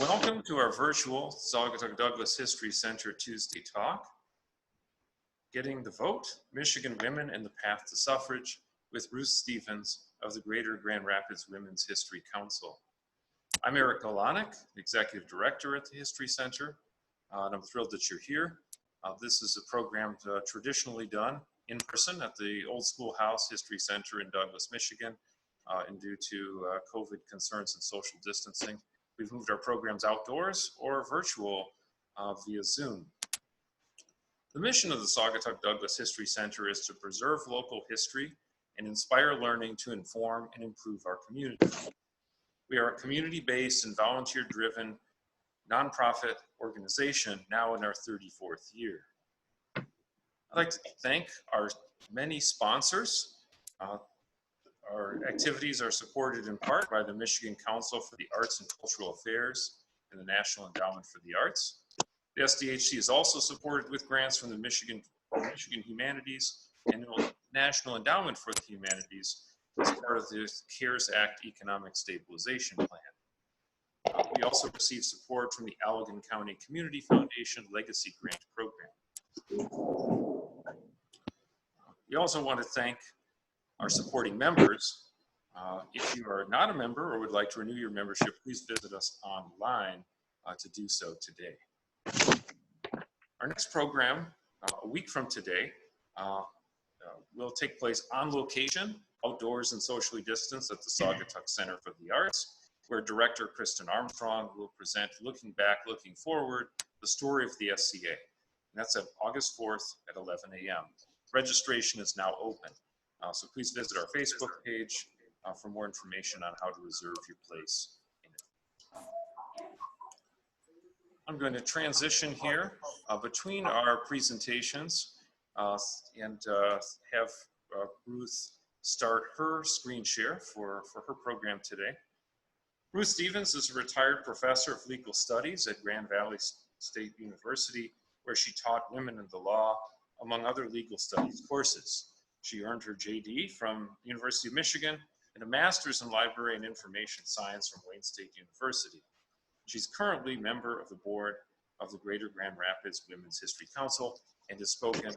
Welcome to our virtual Saugatuck-Douglas History Center Tuesday talk, Getting the Vote, Michigan Women and the Path to Suffrage, with Ruth Stevens of the Greater Grand Rapids Women's History Council. I'm Eric Golanek, the Executive Director at the History Center, and I'm thrilled that you're here. This is a program traditionally done in person at the Old Schoolhouse History Center in Douglas, Michigan, and due to COVID concerns and social distancing, we've moved our programs outdoors or virtual via Zoom. The mission of the Saugatuck-Douglas History Center is to preserve local history and inspire learning to inform and improve our community. We are a community-based and volunteer-driven nonprofit organization now in our 34th year. I'd like to thank our many sponsors. Our activities are supported in part by the Michigan Council for the Arts and Cultural Affairs and the National Endowment for the Arts. The SDHC is also supported with grants from the Michigan Humanities and the National Endowment for the Humanities as part of the CARES Act Economic Stabilization Plan. We also receive support from the Allegan County Community Foundation Legacy Grant Program. We also want to thank our supporting members. If you are not a member or would like to renew your membership, please visit us online to do so today. Our next program, a week from today, will take place on location, outdoors and socially distanced at the Saugatuck Center for the Arts, where Director Kristen Armstrong will present Looking Back, Looking Forward, the story of the SCA. And that's on August 4th at 11 a.m. Registration is now open. So please visit our Facebook page for more information on how to reserve your place in it. I'm going to transition here between our presentations and have Ruth start her screen share for her program today. Ruth Stevens is a retired professor of legal studies at Grand Valley State University, where she taught women in the law, among other legal studies courses. She earned her JD from the University of Michigan and a master's in library and information science from Wayne State University. She's currently member of the board of the Greater Grand Rapids Women's History Council and has spoken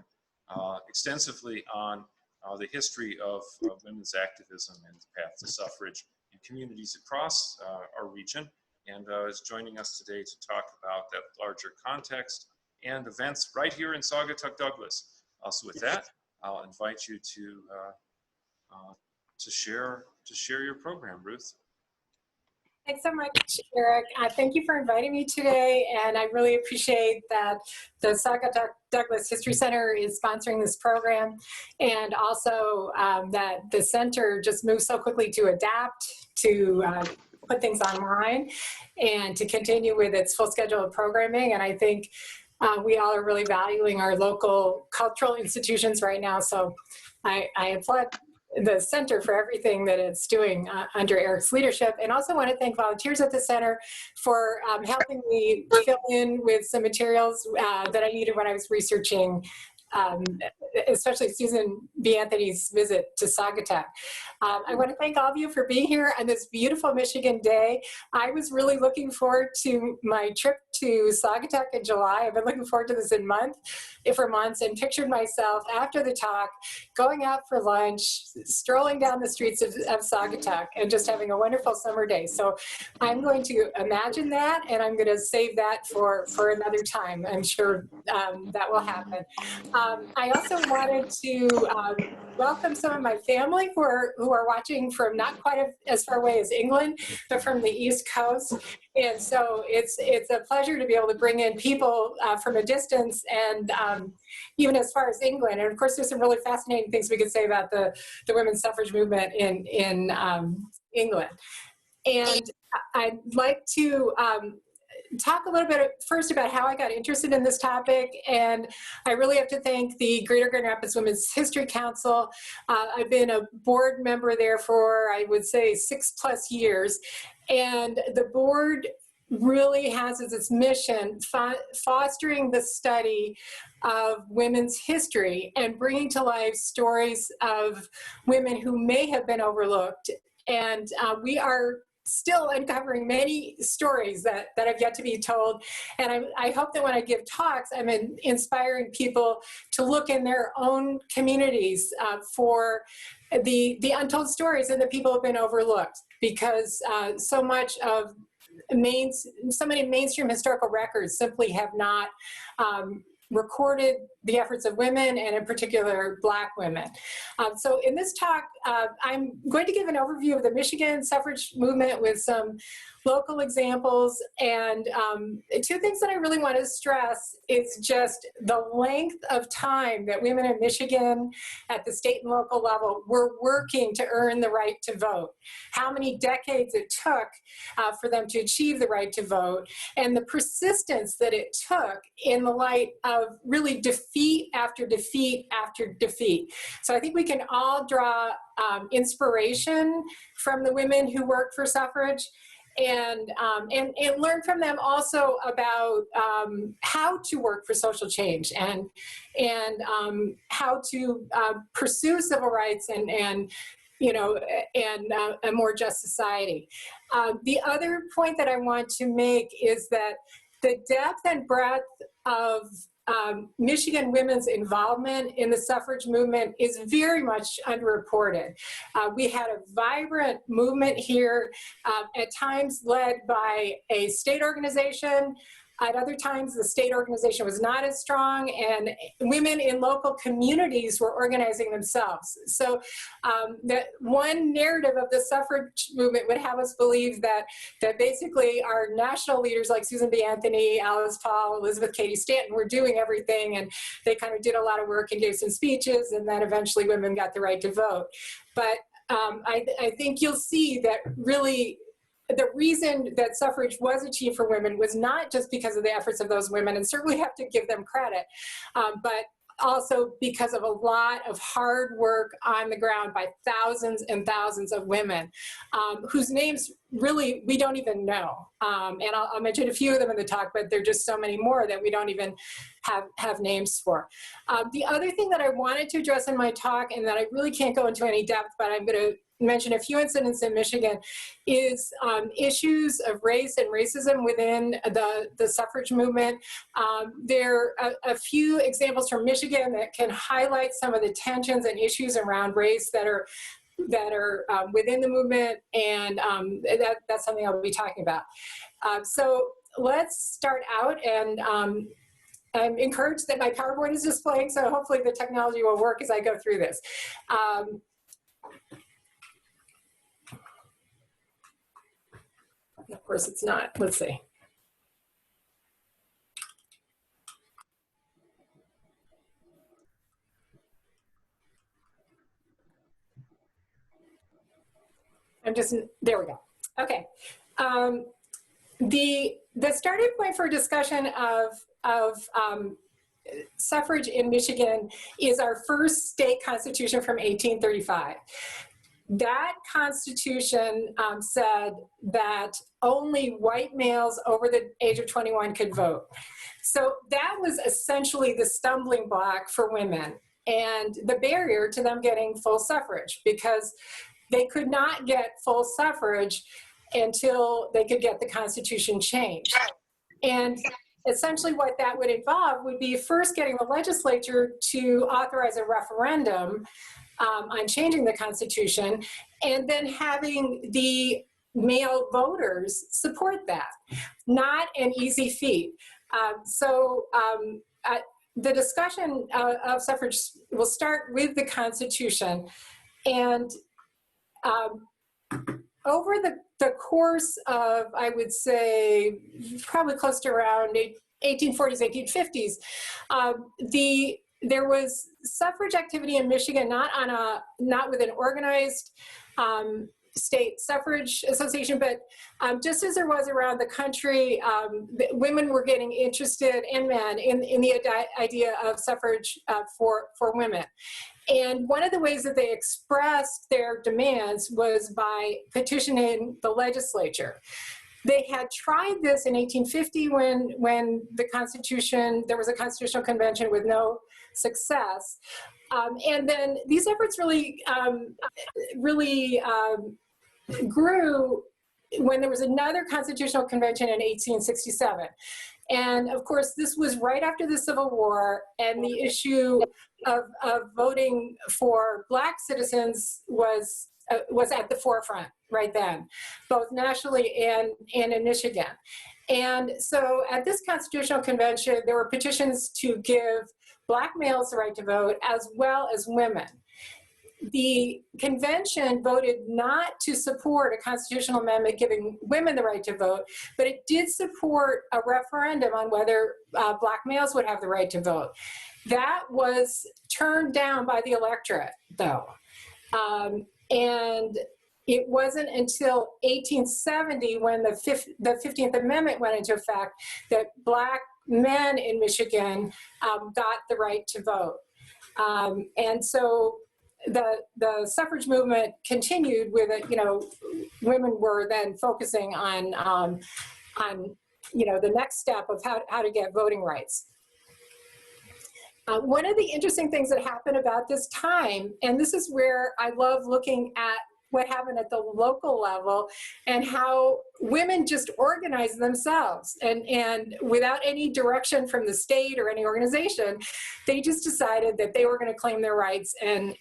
extensively on the history of women's activism and the path to suffrage in communities across our region, and is joining us today to talk about that larger context and events right here in Saugatuck-Douglas. So with that, I'll invite you to share your program, Ruth. Thanks so much, Eric. Thank you for inviting me today, and I really appreciate that the Saugatuck-Douglas History Center is sponsoring this program, and also that the center just moves so quickly to adapt, to put things online, and to continue with its full schedule of programming. And I think we all are really valuing our local cultural institutions right now, so I applaud the center for everything that it's doing under Eric's leadership, and also want to thank volunteers at the center for helping me fill in with some materials that I needed when I was researching, especially Susan B. Anthony's visit to Saugatuck. I want to thank all of you for being here on this beautiful Michigan day. I was really looking forward to my trip to Saugatuck in July. I've been looking forward to this for months, and pictured myself after the talk going out for lunch, strolling down the streets of Saugatuck, and just having a wonderful summer day. So I'm going to imagine that, and I'm going to save that for another time. I'm sure that will happen. I also wanted to welcome some of my family who are watching from not quite as far away as England, but from the East Coast. And so it's a pleasure to be able to bring in people from a distance, and even as far as England. And of course, there's some really fascinating things we could say about the women's suffrage movement in England. And I'd like to talk a little bit first about how I got interested in this topic, and I really have to thank the Greater Grand Rapids Women's History Council. I've been a board member there for, I would say, 6+ years, and the board really has as its mission fostering the study of women's history and bringing to life stories of women who may have been overlooked. And we are still uncovering many stories that have yet to be told. And I hope that when I give talks, I'm inspiring people to look in their own communities for the untold stories and the people who have been overlooked, because so many mainstream historical records simply have not recorded the efforts of women, and in particular Black women. So in this talk, I'm going to give an overview of the Michigan suffrage movement with some local examples. And two things that I really want to stress is just the length of time that women in Michigan at the state and local level were working to earn the right to vote, how many decades it took for them to achieve the right to vote, and the persistence that it took in the light of really defeat after defeat after defeat. So I think we can all draw inspiration from the women who worked for suffrage, and learn from them also about how to work for social change and how to pursue civil rights and a more just society. The other point that I want to make is that the depth and breadth of Michigan women's involvement in the suffrage movement is very much underreported. We had a vibrant movement here, at times led by a state organization. At other times, the state organization was not as strong, and women in local communities were organizing themselves. So that one narrative of the suffrage movement would have us believe that basically our national leaders like Susan B. Anthony, Alice Paul, Elizabeth Cady Stanton were doing everything, and they kind of did a lot of work and gave some speeches, and then eventually women got the right to vote. But I think you'll see that really the reason that suffrage was achieved for women was not just because of the efforts of those women, and certainly have to give them credit, but also because of a lot of hard work on the ground by thousands and thousands of women whose names really we don't even know. And I'll mention a few of them in the talk, but there are just so many more that we don't even have names for. The other thing that I wanted to address in my talk, and that I really can't go into any depth, but I'm going to mention a few incidents in Michigan, is issues of race and racism within the suffrage movement. There are a few examples from Michigan that can highlight some of the tensions and issues around race that are within the movement, and that's something I'll be talking about. So let's start out, and I'm encouraged that my PowerPoint is displaying, so hopefully the technology will work as I go through this. Of course it's not. Let's see. There we go. Okay. The starting point for discussion of suffrage in Michigan is our first state constitution from 1835. That constitution said that only white males over the age of 21 could vote. So that was essentially the stumbling block for women and the barrier to them getting full suffrage, because they could not get full suffrage until they could get the Constitution changed. And essentially what that would involve would be first getting the legislature to authorize a referendum on changing the Constitution, and then having the male voters support that. Not an easy feat. The discussion of suffrage will start with the Constitution, and over the course of, I would say, probably close to around 1840s, 1850s, there was suffrage activity in Michigan, not with an organized state suffrage association, but just as there was around the country, women were getting interested, and men, in the idea of suffrage for women. And one of the ways that they expressed their demands was by petitioning the legislature. They had tried this in 1850 when there was a constitutional convention with no success. And then these efforts really grew when there was another constitutional convention in 1867. And of course, this was right after the Civil War, and the issue of voting for Black citizens was at the forefront right then, both nationally and in Michigan. And so at this constitutional convention, there were petitions to give Black males the right to vote as well as women. The convention voted not to support a constitutional amendment giving women the right to vote, but it did support a referendum on whether Black males would have the right to vote. That was turned down by the electorate, though. And it wasn't until 1870, when the 15th Amendment went into effect, that Black men in Michigan got the right to vote. And so the suffrage movement continued with it. You know, women were then focusing on you know, the next step of how to get voting rights. One of the interesting things that happened about this time, and this is where I love looking at what happened at the local level and how women just organized themselves, and without any direction from the state or any organization, they just decided that they were going to claim their rights and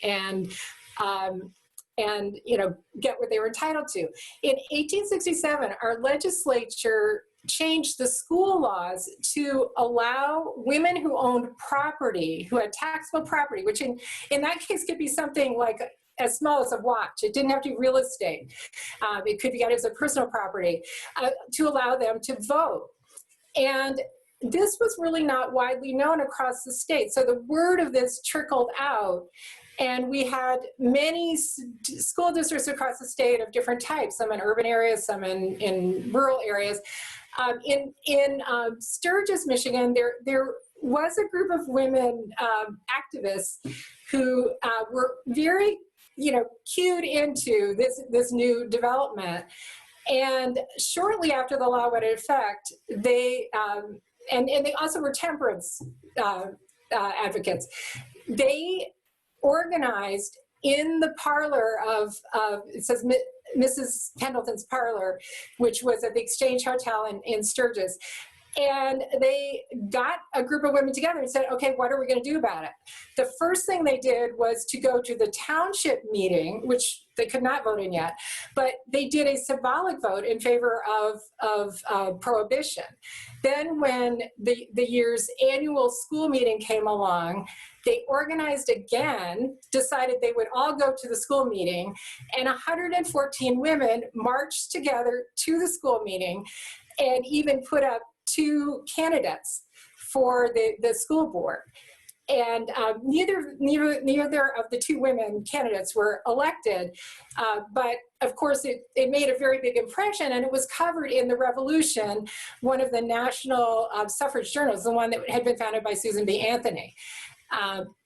you know, get what they were entitled to. In 1867, our legislature changed the school laws to allow women who owned property, who had taxable property, which in that case could be something like as small as a watch. It didn't have to be real estate. It could be as a personal property, to allow them to vote. And this was really not widely known across the state. So the word of this trickled out, and we had many school districts across the state of different types, some in urban areas, some in rural areas. In Sturgis, Michigan, there was a group of women activists who were very, you know, cued into this new development. And shortly after the law went into effect, they and they also were temperance advocates. They organized in the parlor of it says Mrs. Pendleton's parlor, which was at the Exchange Hotel in Sturgis. And they got a group of women together and said, okay, what are we going to do about it? The first thing they did was to go to the township meeting, which they could not vote in yet, but they did a symbolic vote in favor of prohibition. Then when the year's annual school meeting came along, they organized again, decided they would all go to the school meeting, and 114 women marched together to the school meeting and even put up 2 candidates for the school board. And neither of the 2 women candidates were elected, but of course it made a very big impression, and it was covered in the Revolution, one of the national suffrage journals, the one that had been founded by Susan B. Anthony.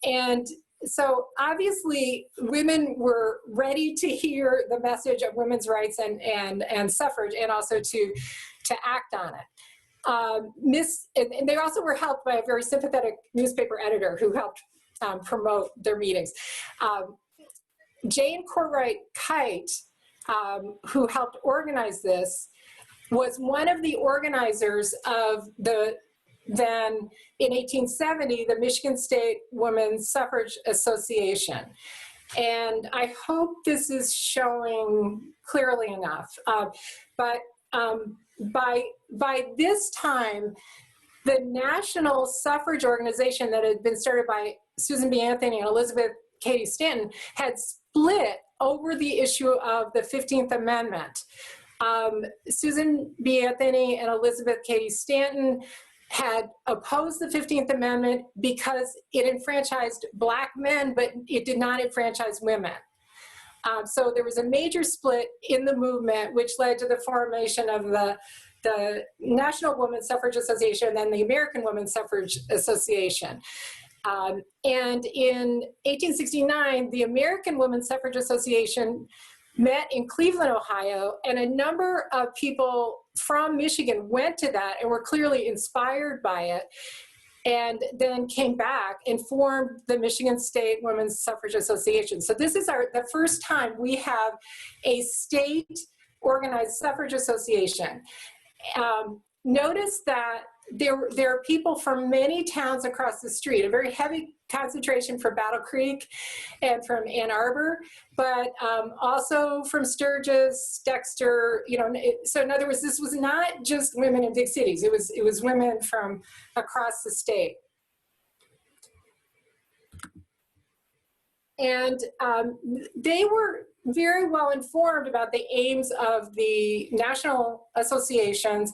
And so obviously women were ready to hear the message of women's rights and suffrage, and also to act on it. And they also were helped by a very sympathetic newspaper editor who helped promote their meetings. Jane Courtwright Kite, who helped organize this, was one of the organizers of then in 1870, the Michigan State Women's Suffrage Association. And I hope this is showing clearly enough. But by this time, the National Suffrage Organization that had been started by Susan B. Anthony and Elizabeth Cady Stanton had split over the issue of the 15th Amendment. Susan B. Anthony and Elizabeth Cady Stanton had opposed the 15th Amendment because it enfranchised Black men, but it did not enfranchise women. So there was a major split in the movement, which led to the formation of the National Women's Suffrage Association and then the American Women's Suffrage Association. And in 1869, the American Women's Suffrage Association met in Cleveland, Ohio, and a number of people from Michigan went to that and were clearly inspired by it, and then came back and formed the Michigan State Women's Suffrage Association. So this is the first time we have a state organized suffrage association. Notice that there are people from many towns across the street, a very heavy concentration from Battle Creek and from Ann Arbor, but also from Sturgis, Dexter, you know, so in other words, this was not just women in big cities, it was women from across the state. And they were very well informed about the aims of the national associations.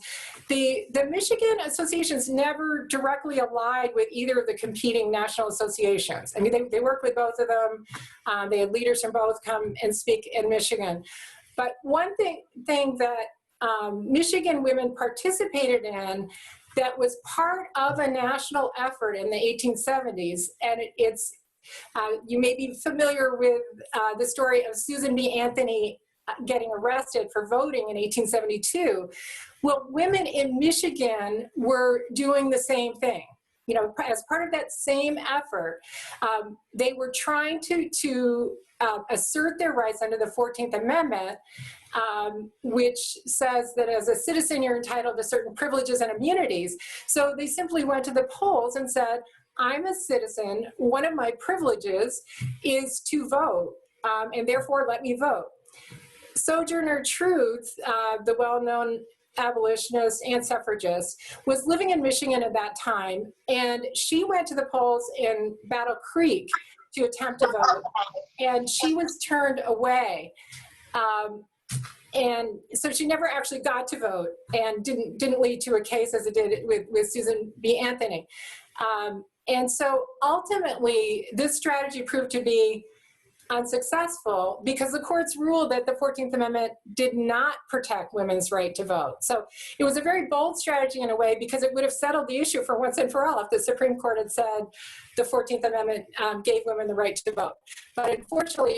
The Michigan associations never directly allied with either of the competing national associations. I mean, they worked with both of them. They had leaders from both come and speak in Michigan. But one thing that Michigan women participated in that was part of a national effort in the 1870s, and you may be familiar with the story of Susan B. Anthony getting arrested for voting in 1872. Well, women in Michigan were doing the same thing. You know, as part of that same effort, they were trying to assert their rights under the 14th Amendment, which says that as a citizen, you're entitled to certain privileges and immunities. So they simply went to the polls and said, I'm a citizen, one of my privileges is to vote, and therefore let me vote. Sojourner Truth, the well-known abolitionist and suffragist, was living in Michigan at that time, and she went to the polls in Battle Creek to attempt to vote, and she was turned away. And so she never actually got to vote, and didn't lead to a case as it did with Susan B. Anthony. And so ultimately, this strategy proved to be unsuccessful because the courts ruled that the 14th Amendment did not protect women's right to vote. So it was a very bold strategy in a way because it would have settled the issue for once and for all if the Supreme Court had said the 14th Amendment gave women the right to vote. But unfortunately,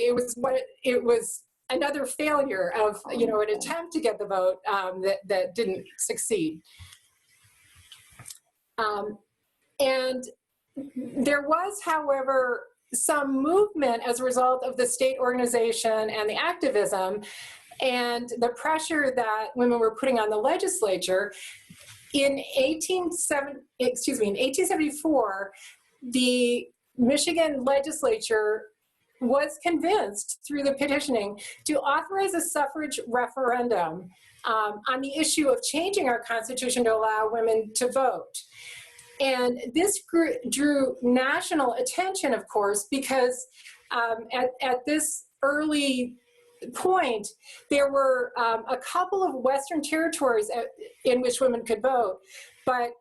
it was another failure of, you know, an attempt to get the vote that didn't succeed. And there was, however, some movement as a result of the state organization and the activism and the pressure that women were putting on the legislature. In 1874, the Michigan legislature was convinced through the petitioning to authorize a suffrage referendum on the issue of changing our Constitution to allow women to vote. And this drew national attention, of course, because at this early point, there were a couple of Western territories in which women could vote. But,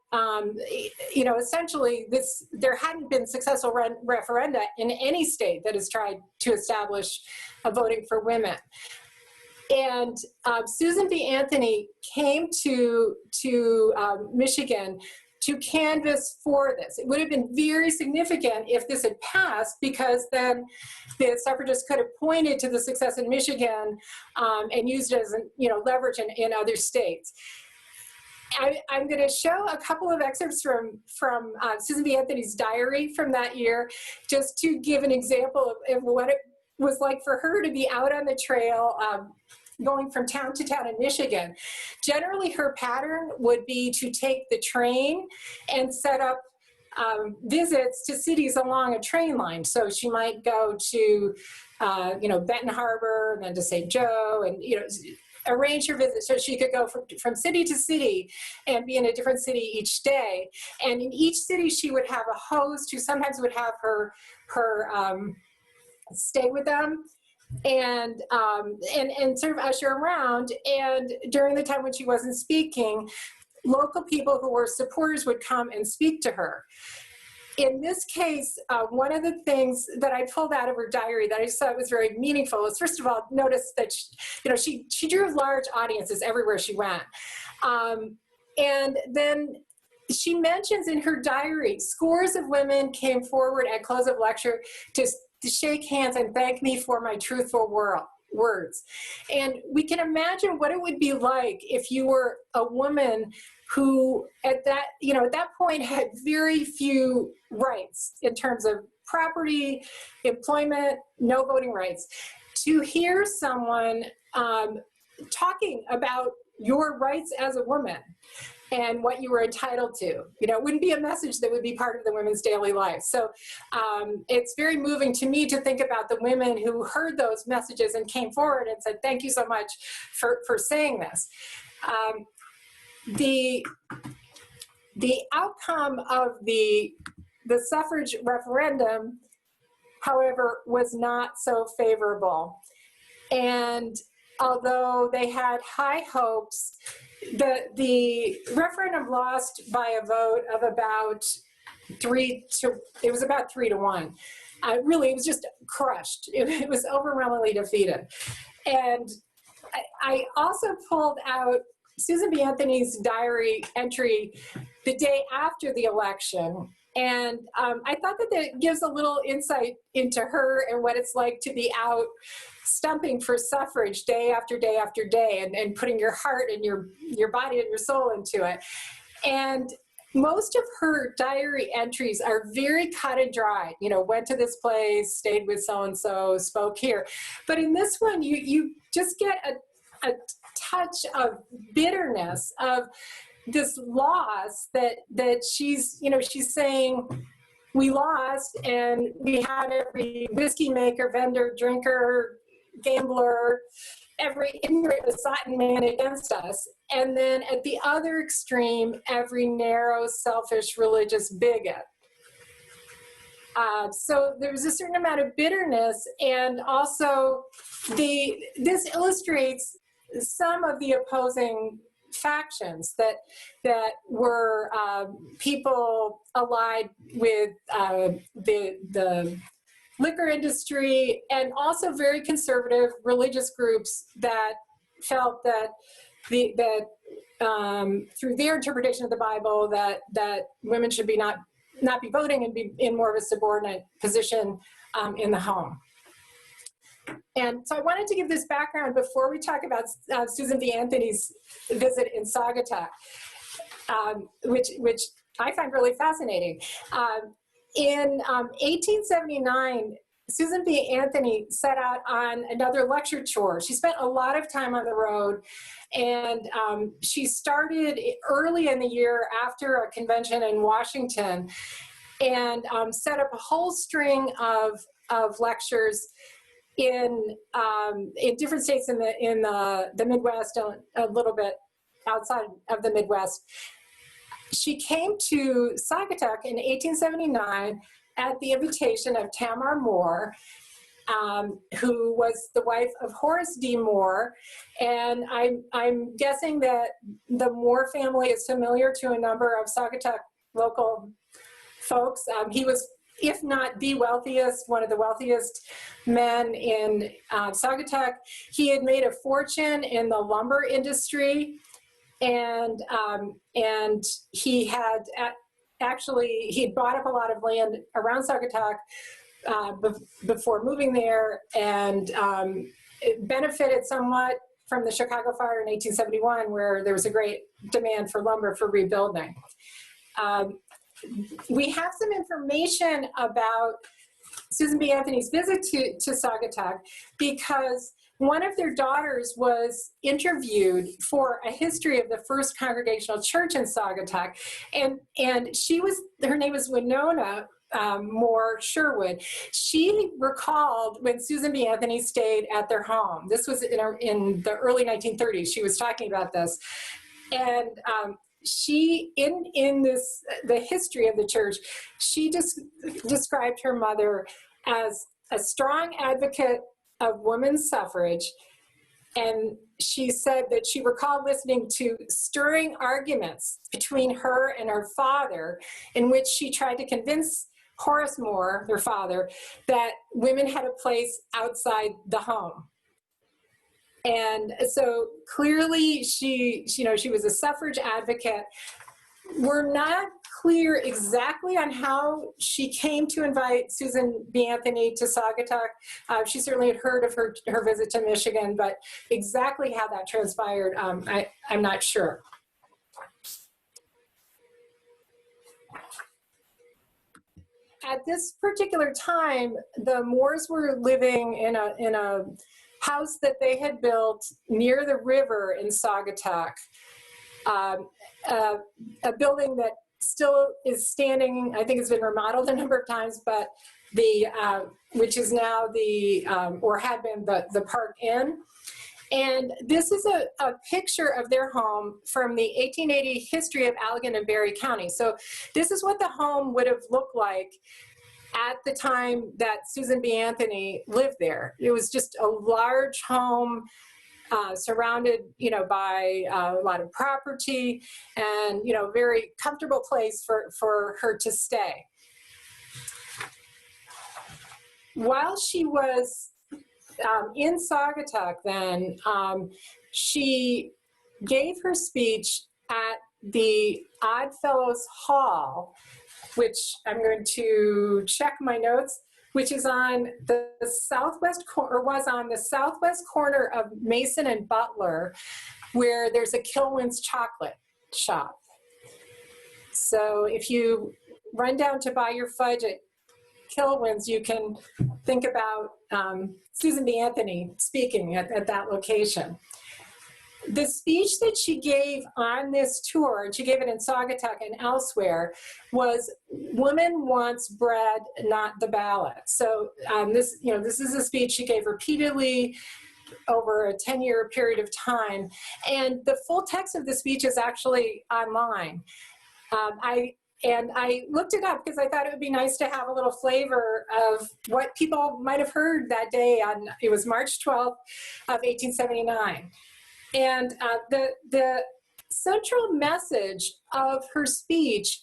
you know, essentially, there hadn't been successful referenda in any state that has tried to establish a voting for women. And Susan B. Anthony came to Michigan to canvass for this. It would have been very significant if this had passed, because then the suffragists could have pointed to the success in Michigan and used it as, you know, leverage in other states. I'm going to show a couple of excerpts from Susan B. Anthony's diary from that year, just to give an example of what it was like for her to be out on the trail, going from town to town in Michigan. Generally, her pattern would be to take the train and set up visits to cities along a train line. So she might go to, you know, Benton Harbor, and then to St. Joe, and, you know, arrange her visit so she could go from city to city and be in a different city each day. And in each city, she would have a host who sometimes would have her stay with them and sort of usher around. And during the time when she wasn't speaking, local people who were supporters would come and speak to her. In this case, one of the things that I pulled out of her diary that I just thought was very meaningful is, first of all, notice that she drew large audiences everywhere she went. And then she mentions in her diary, scores of women came forward at close of lecture to shake hands and thank me for my truthful words. And we can imagine what it would be like if you were a woman who at that point had very few rights in terms of property, employment, no voting rights. To hear someone talking about your rights as a woman and what you were entitled to. You know, it wouldn't be a message that would be part of the women's daily life. So it's very moving to me to think about the women who heard those messages and came forward and said, thank you so much for saying this. The outcome of the suffrage referendum, however, was not so favorable. And although they had high hopes, the referendum lost by a vote of about 3 to 1. Really, it was just crushed. It was overwhelmingly defeated. And I also pulled out Susan B. Anthony's diary entry the day after the election. And I thought that gives a little insight into her and what it's like to be out stumping for suffrage day after day after day, and putting your heart and your body and your soul into it. And most of her diary entries are very cut and dry. You know, went to this place, stayed with so-and-so, spoke here. But in this one, you just get a touch of bitterness of this loss that she's saying, we lost, and we had every whiskey maker, vendor, drinker, gambler, every ignorant, besotted man against us. And then at the other extreme, every narrow, selfish, religious bigot. So there was a certain amount of bitterness, and also this illustrates some of the opposing factions that were people allied with the liquor industry, and also very conservative religious groups that felt that through their interpretation of the Bible that women should not be voting and be in more of a subordinate position in the home. And so I wanted to give this background before we talk about Susan B. Anthony's visit in Saugatuck, which I find really fascinating. In 1879, Susan B. Anthony set out on another lecture tour. She spent a lot of time on the road, and she started early in the year after a convention in Washington, and set up a whole string of lectures in different states in the Midwest, a little bit outside of the Midwest. She came to Saugatuck in 1879 at the invitation of Tamar Moore, who was the wife of Horace D. Moore. And I'm guessing that the Moore family is familiar to a number of Saugatuck local folks. He was, if not the wealthiest, one of the wealthiest men in Saugatuck. He had made a fortune in the lumber industry, and he had he'd bought up a lot of land around Saugatuck before moving there, and it benefited somewhat from the Chicago fire in 1871, where there was a great demand for lumber for rebuilding. We have some information about Susan B. Anthony's visit to Saugatuck because one of their daughters was interviewed for a history of the first Congregational Church in Saugatuck, and her name was Winona Moore Sherwood. She recalled when Susan B. Anthony stayed at their home. This was in the early 1930s. She was talking about this, and she, in the history of the church, she just described her mother as a strong advocate of women's suffrage, and she said that she recalled listening to stirring arguments between her and her father, in which she tried to convince Horace Moore, her father, that women had a place outside the home. And so clearly she was a suffrage advocate. We're not clear exactly on how she came to invite Susan B. Anthony to Saugatuck. She certainly had heard of her visit to Michigan, but exactly how that transpired, I'm not sure. At this particular time, the Moores were living in a house that they had built near the river in Saugatuck, a building that still is standing. I think it's been remodeled a number of times, but which is now or had been the Park Inn. And this is a picture of their home from the 1880 history of Allegan and Berry County. So this is what the home would have looked like at the time that Susan B. Anthony lived there. It was just a large home, surrounded, by a lot of property, and very comfortable place for her to stay. While she was in Saugatuck, then she gave her speech at the Oddfellows Hall, which I'm going to check my notes, which is on the southwest was on the southwest corner of Mason and Butler, where there's a Kilwin's chocolate shop. So if you run down to buy your fudge at Kilwin's, you can think about Susan B. Anthony speaking at that location. The speech that she gave on this tour, and she gave it in Saugatuck and elsewhere, was "Woman wants bread, not the ballot." So this is a speech she gave repeatedly over a 10-year period of time, and the full text of the speech is actually online. I looked it up because I thought it would be nice to have a little flavor of what people might have heard that day it was March 12th of 1879. And the central message of her speech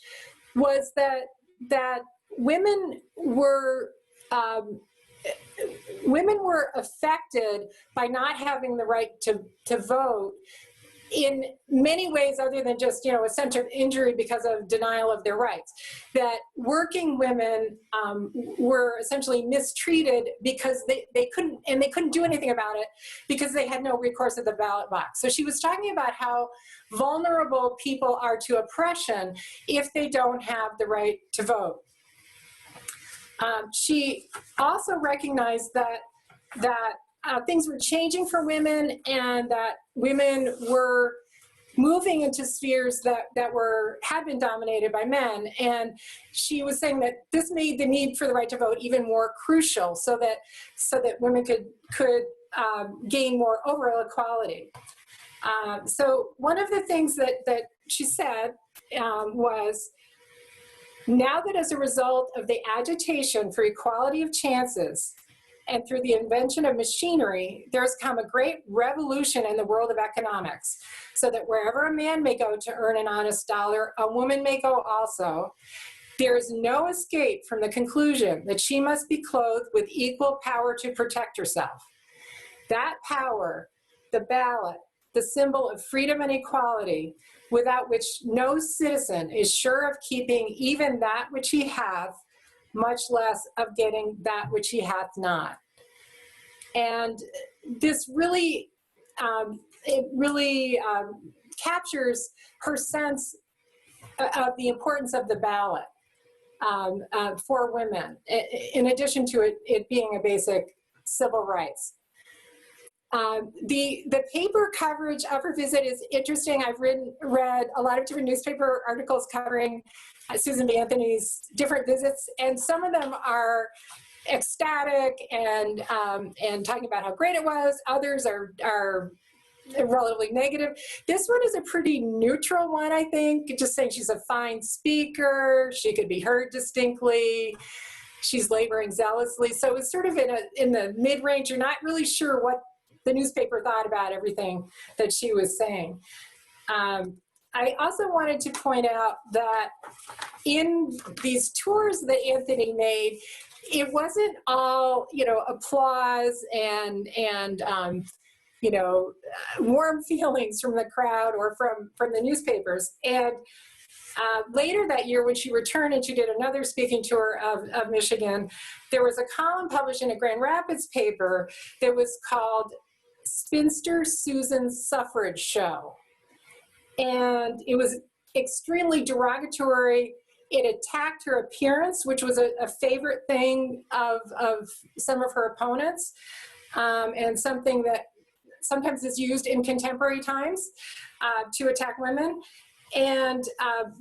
was that women were affected by not having the right to vote in many ways other than just, a sense of injury because of denial of their rights. That working women were essentially mistreated because they couldn't do anything about it because they had no recourse at the ballot box. So she was talking about how vulnerable people are to oppression if they don't have the right to vote. She also recognized that things were changing for women, and that women were moving into spheres that had been dominated by men. And she was saying that this made the need for the right to vote even more crucial, so that women could gain more overall equality. So one of the things that she said was, "Now that as a result of the agitation for equality of chances, and through the invention of machinery, there has come a great revolution in the world of economics, so that wherever a man may go to earn an honest dollar, a woman may go also. There is no escape from the conclusion that she must be clothed with equal power to protect herself. That power, the ballot, the symbol of freedom and equality, without which no citizen is sure of keeping even that which he hath, much less of getting that which he hath not." And this really, captures her sense of the importance of the ballot for women, in addition to it being a basic civil rights. The paper coverage of her visit is interesting. I've read a lot of different newspaper articles covering Susan B. Anthony's different visits, and some of them are ecstatic and talking about how great it was. Others are relatively negative. This one is a pretty neutral one, I think, just saying she's a fine speaker, she could be heard distinctly, she's laboring zealously. So it's sort of in the mid-range. You're not really sure what the newspaper thought about everything that she was saying. I also wanted to point out that in these tours that Anthony made, it wasn't all, applause and warm feelings from the crowd or from the newspapers. And later that year, when she returned and she did another speaking tour of Michigan, there was a column published in a Grand Rapids paper that was called Spinster Susan's Suffrage Show. And it was extremely derogatory. It attacked her appearance, which was a favorite thing of some of her opponents. and something that sometimes is used in contemporary times to attack women. And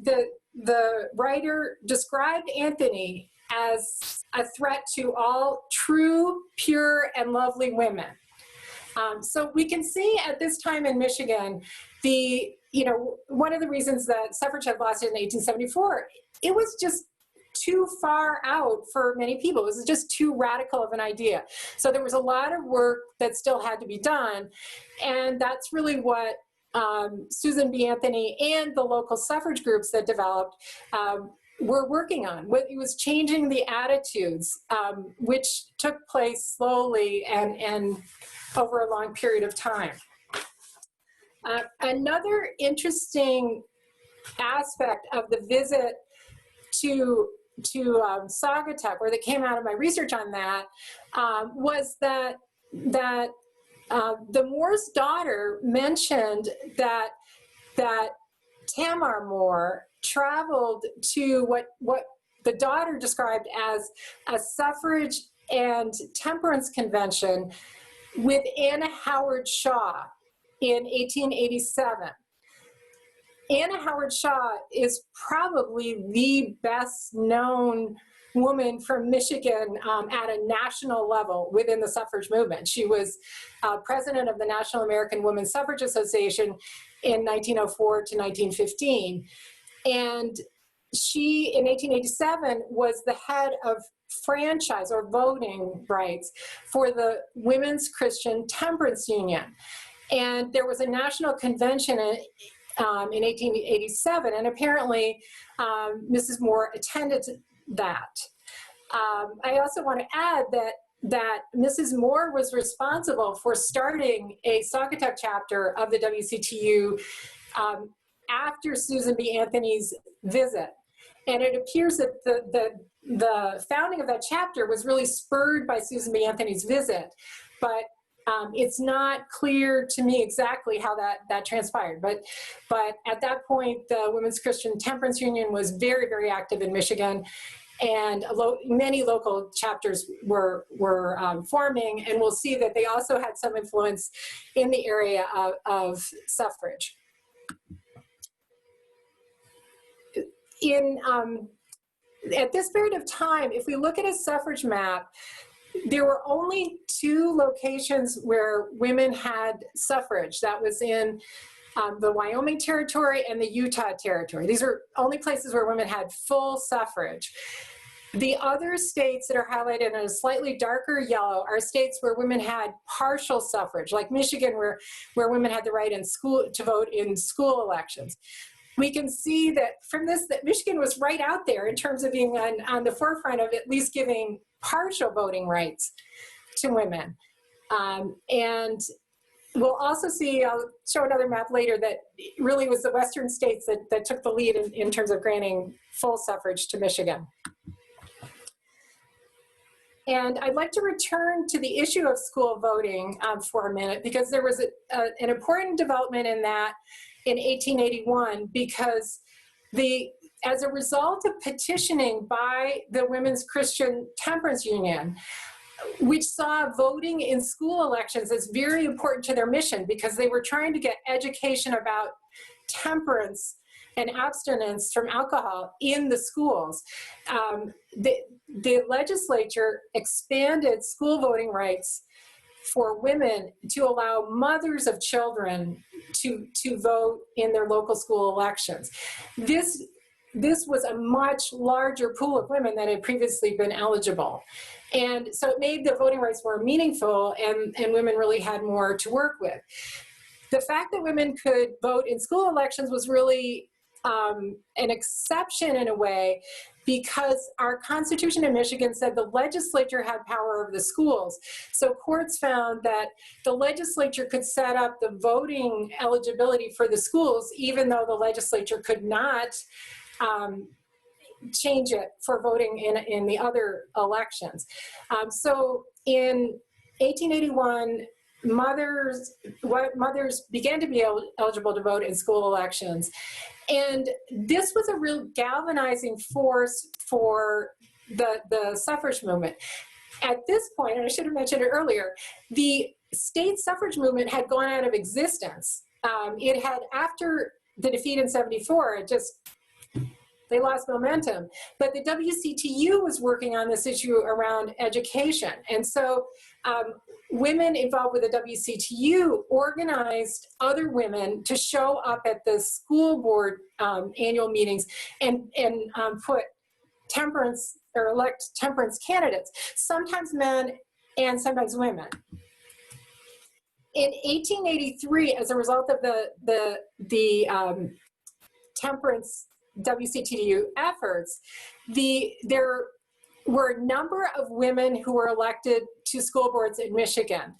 the writer described Anthony as a threat to all true, pure, and lovely women. So we can see at this time in Michigan, one of the reasons that suffrage had lost it in 1874, it was just too far out for many people. It was just too radical of an idea. So there was a lot of work that still had to be done. And that's really what Susan B. Anthony and the local suffrage groups that developed were working on. It was changing the attitudes, which took place slowly and over a long period of time. Another interesting aspect of the visit to Saugatuck, or that came out of my research on that, was that the Moore's daughter mentioned that Tamar Moore traveled to what the daughter described as a suffrage and temperance convention with Anna Howard Shaw in 1887. Anna Howard Shaw is probably the best known woman from Michigan at a national level within the suffrage movement. She was president of the National American Women's Suffrage Association in 1904 to 1915. And she, in 1887, was the head of franchise or voting rights for the Women's Christian Temperance Union. And there was a national convention in 1887, and apparently Mrs. Moore attended that. I also want to add that Mrs. Moore was responsible for starting a Saugatuck chapter of the WCTU after Susan B. Anthony's visit. And it appears that the founding of that chapter was really spurred by Susan B. Anthony's visit, but it's not clear to me exactly how that transpired. But at that point, the Women's Christian Temperance Union was very, very active in Michigan, and many local chapters were forming, and we'll see that they also had some influence in the area of suffrage. At this period of time, if we look at a suffrage map, there were only 2 locations where women had suffrage. That was in the Wyoming Territory and the Utah Territory. These are only places where women had full suffrage. The other states that are highlighted in a slightly darker yellow are states where women had partial suffrage, like Michigan, where women had the right to vote in school elections. We can see that from this, that Michigan was right out there in terms of being on the forefront of at least giving partial voting rights to women. And we'll also see, I'll show another map later, that really was the western states that took the lead in terms of granting full suffrage to Michigan. And I'd like to return to the issue of school voting for a minute, because there was an important development in that in 1881, because as a result of petitioning by the Women's Christian Temperance Union, which saw voting in school elections as very important to their mission, because they were trying to get education about temperance and abstinence from alcohol in the schools. The legislature expanded school voting rights for women to allow mothers of children to vote in their local school elections. This was a much larger pool of women that had previously been eligible. And so it made the voting rights more meaningful, and women really had more to work with. The fact that women could vote in school elections was really an exception in a way, because our Constitution in Michigan said the legislature had power over the schools. So courts found that the legislature could set up the voting eligibility for the schools, even though the legislature could not change it for voting in the other elections. So in 1881, mothers began to be eligible to vote in school elections. And this was a real galvanizing force for the suffrage movement. At this point, and I should have mentioned it earlier, the state suffrage movement had gone out of existence. It had, after the defeat in '74, they lost momentum. But the WCTU was working on this issue around education. And so women involved with the WCTU organized other women to show up at the school board annual meetings and put temperance or elect temperance candidates, sometimes men and sometimes women. In 1883, as a result of the temperance WCTU efforts, there were a number of women who were elected to school boards in Michigan.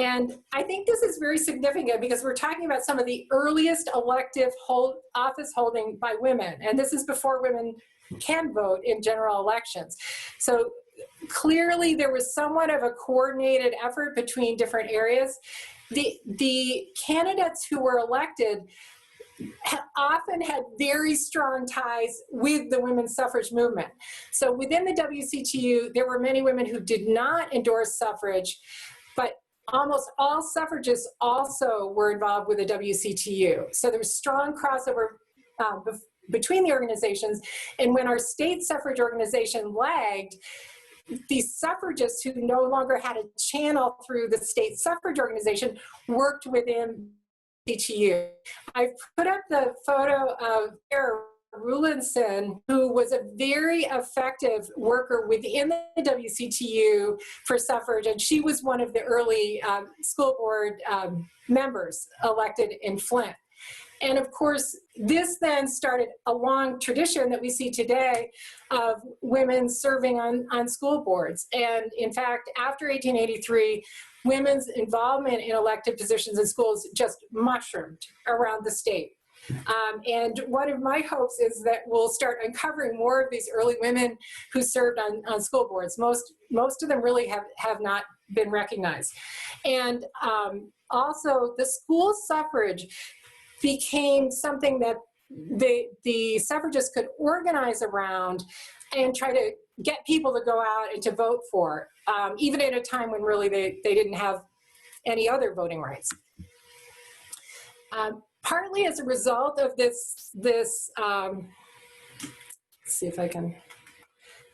And I think this is very significant because we're talking about some of the earliest elective office holding by women. And this is before women can vote in general elections. So clearly there was somewhat of a coordinated effort between different areas. The candidates who were elected often had very strong ties with the women's suffrage movement. So within the WCTU, there were many women who did not endorse suffrage, but almost all suffragists also were involved with the WCTU. So there was strong crossover between the organizations. And when our state suffrage organization lagged, the suffragists who no longer had a channel through the state suffrage organization worked within WCTU. I've put up the photo of Sarah Rulinson, who was a very effective worker within the WCTU for suffrage, and she was one of the early school board members elected in Flint. And of course, this then started a long tradition that we see today of women serving on school boards. And in fact, after 1883, women's involvement in elected positions in schools just mushroomed around the state. And one of my hopes is that we'll start uncovering more of these early women who served on school boards. Most of them really have not been recognized. And also the school suffrage became something that the suffragists could organize around and try to get people to go out and to vote for, even at a time when really they didn't have any other voting rights. Partly as a result of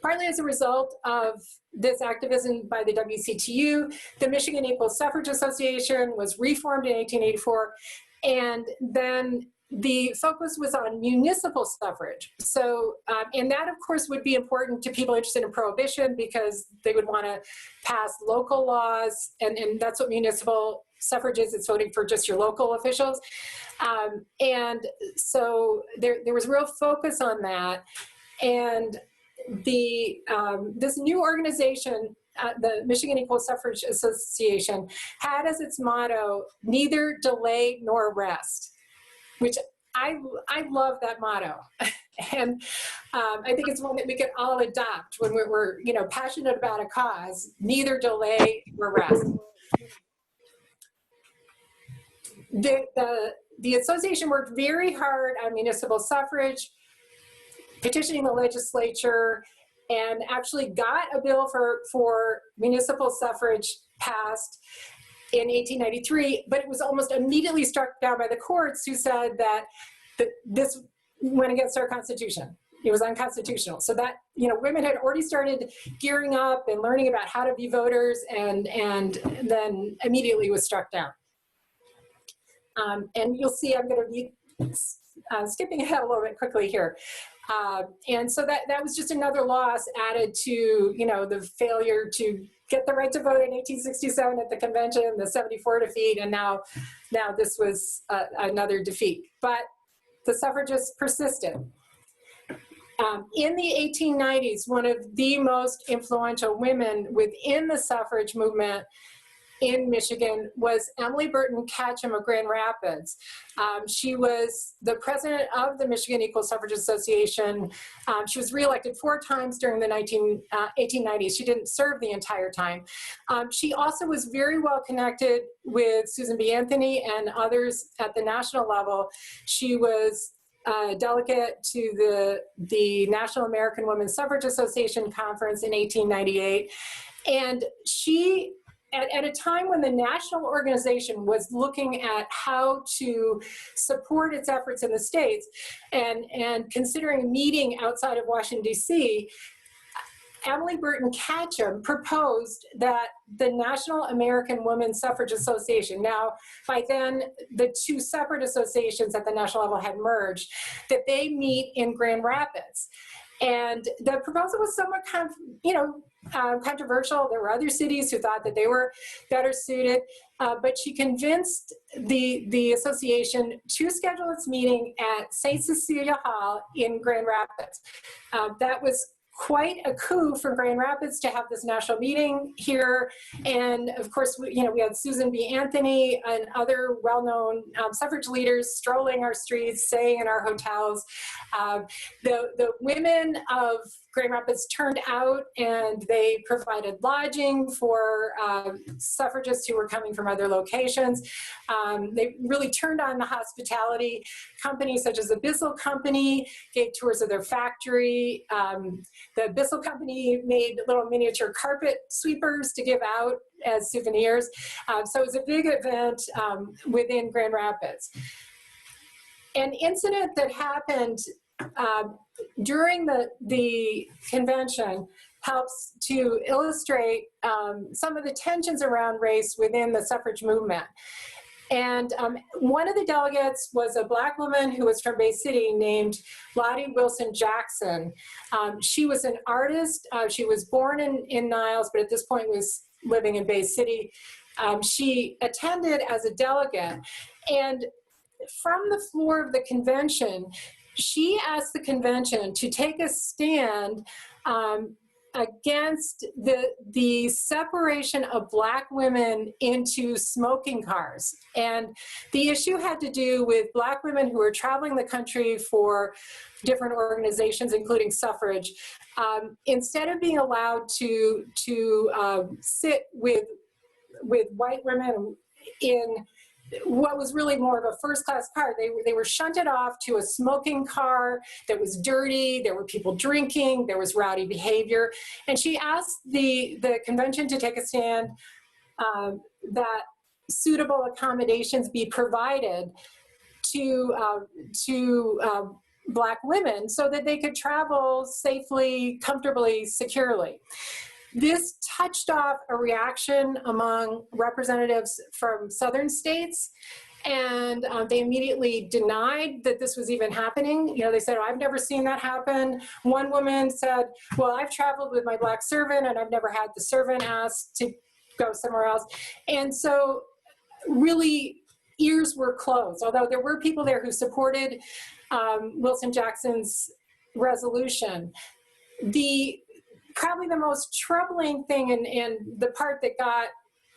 partly as a result of this activism by the WCTU, the Michigan Equal Suffrage Association was reformed in 1884, and then the focus was on municipal suffrage. So, and that of course would be important to people interested in prohibition because they would want to pass local laws, and that's what municipal suffrage is. It's voting for just your local officials. And so there was real focus on that. And this new organization, the Michigan Equal Suffrage Association, had as its motto, neither delay nor rest, which I love that motto. And I think it's one that we could all adopt when we're passionate about a cause, neither delay nor rest. The association worked very hard on municipal suffrage, petitioning the legislature, and actually got a bill for municipal suffrage passed in 1893, but it was almost immediately struck down by the courts, who said that this went against our Constitution. It was unconstitutional. So that, women had already started gearing up and learning about how to be voters, and then immediately was struck down. And you'll see I'm going to be skipping ahead a little bit quickly here. And so that was just another loss added to, the failure to get the right to vote in 1867 at the convention, the 74 defeat, and now this was another defeat. But the suffragists persisted. In the 1890s, one of the most influential women within the suffrage movement in Michigan was Emily Burton Ketchum of Grand Rapids. She was the president of the Michigan Equal Suffrage Association. She was reelected 4 times during the 1890s. She didn't serve the entire time. She also was very well connected with Susan B. Anthony and others at the national level. She was delegate to the National American Women's Suffrage Association conference in 1898. And she, at a time when the national organization was looking at how to support its efforts in the states and considering a meeting outside of Washington, D.C., Emily Burton Catcham proposed that the National American Women's Suffrage Association, now by then the two separate associations at the national level had merged, that they meet in Grand Rapids. And the proposal was somewhat controversial. There were other cities who thought that they were better suited, but she convinced the association to schedule its meeting at St. Cecilia Hall in Grand Rapids. That was quite a coup for Grand Rapids to have this national meeting here. And of course, we had Susan B. Anthony and other well-known suffrage leaders strolling our streets, staying in our hotels. The women of Grand Rapids turned out and they provided lodging for suffragists who were coming from other locations. They really turned on the hospitality. Companies such as the Bissell Company gave tours of their factory. The Bissell Company made little miniature carpet sweepers to give out as souvenirs. So it was a big event within Grand Rapids. An incident that happened during the convention helps to illustrate some of the tensions around race within the suffrage movement. And one of the delegates was a Black woman who was from Bay City named Lottie Wilson Jackson. She was an artist. She was born in Niles, but at this point was living in Bay City. She attended as a delegate. And from the floor of the convention, she asked the convention to take a stand against the separation of Black women into smoking cars. And the issue had to do with Black women who were traveling the country for different organizations, including suffrage. Instead of being allowed to sit with white women in what was really more of a first-class car, they were shunted off to a smoking car that was dirty. There were people drinking. There was rowdy behavior. And she asked the convention to take a stand that suitable accommodations be provided to Black women so that they could travel safely, comfortably, securely. This touched off a reaction among representatives from southern states, and they immediately denied that this was even happening. They said, "Oh, I've never seen that happen." One woman said, "Well, I've traveled with my Black servant and I've never had the servant asked to go somewhere else." And so really ears were closed, although there were people there who supported Wilson Jackson's resolution. Probably the most troubling thing and the part that got